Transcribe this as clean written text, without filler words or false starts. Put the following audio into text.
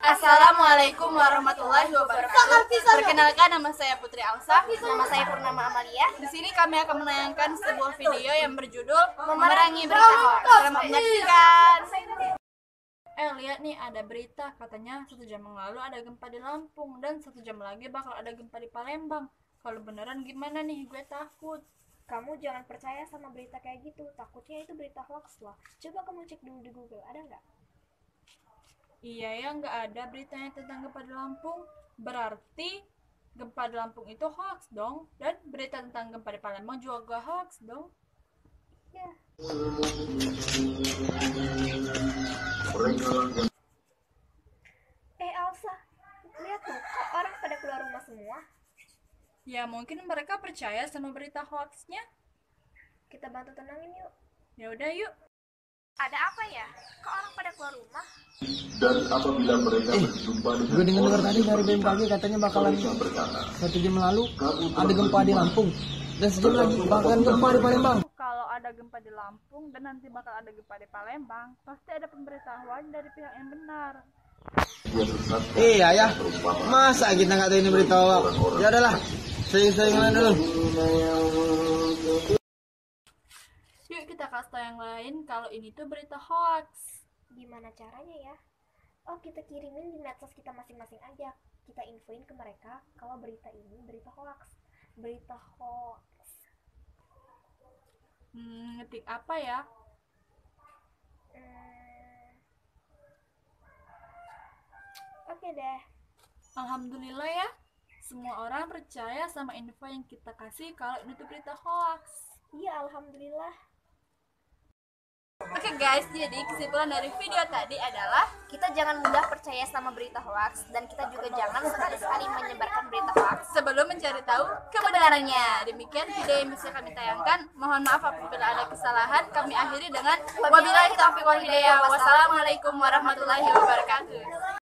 Assalamualaikum warahmatullahi wabarakatuh. Perkenalkan, nama saya Putri Alsa. Nama saya Purnama Amalia. Di sini kami akan menayangkan sebuah video yang berjudul Memerangi Berita Hoax. Selamat menyaksikan. Lihat nih, ada berita katanya 1 jam yang lalu ada gempa di Lampung dan 1 jam lagi bakal ada gempa di Palembang. Kalau beneran gimana nih? Gue takut. Kamu jangan percaya sama berita kayak gitu. Takutnya itu berita hoax loh. Coba kamu cek dulu di Google, ada nggak? Iya ya, nggak ada beritanya tentang gempa di Lampung. Berarti gempa di Lampung itu hoax dong. Dan berita tentang gempa di Palembang juga hoax dong. Ya. Elsa, lihat tuh, kok orang pada keluar rumah semua? Ya mungkin mereka percaya sama berita hoaxnya. Kita bantu tenangin yuk. Ya udah yuk. Ada apa ya? Kok orang pada keluar rumah? Dan apabila mereka berjumpa dengan gue dengar tadi dari BMKG katanya bakalan 1 jam lalu ada gempa di Lampung dan sejam lagi bakalan gempa di Palembang. Kalau ada gempa di Lampung dan nanti bakal ada gempa di Palembang, pasti ada pemberitahuan dari pihak yang benar. Iya ya, masa kita nggak tahu ini berita hoax? Ya udahlah, sayang-sayangan dulu. Yuk kita kasih tau yang lain kalau ini tuh berita hoax. Gimana caranya ya? Oh, kita kirimin di medsos kita masing-masing aja. Kita infoin ke mereka kalau berita ini berita hoax. Berita hoax. Ngetik apa ya? Oke deh. Alhamdulillah ya, semua orang percaya sama info yang kita kasih kalau ini tuh berita hoax. Iya, alhamdulillah. Oke guys, jadi kesimpulan dari video tadi adalah Kita jangan mudah percaya sama berita hoax, dan kita juga jangan sekali-sekali menyebarkan berita hoax sebelum mencari tahu kebenarannya. Demikian video yang bisa kami tayangkan. Mohon maaf apabila ada kesalahan. Kami akhiri dengan wabillahi taufiq wal hidayah. Wassalamualaikum warahmatullahi wabarakatuh.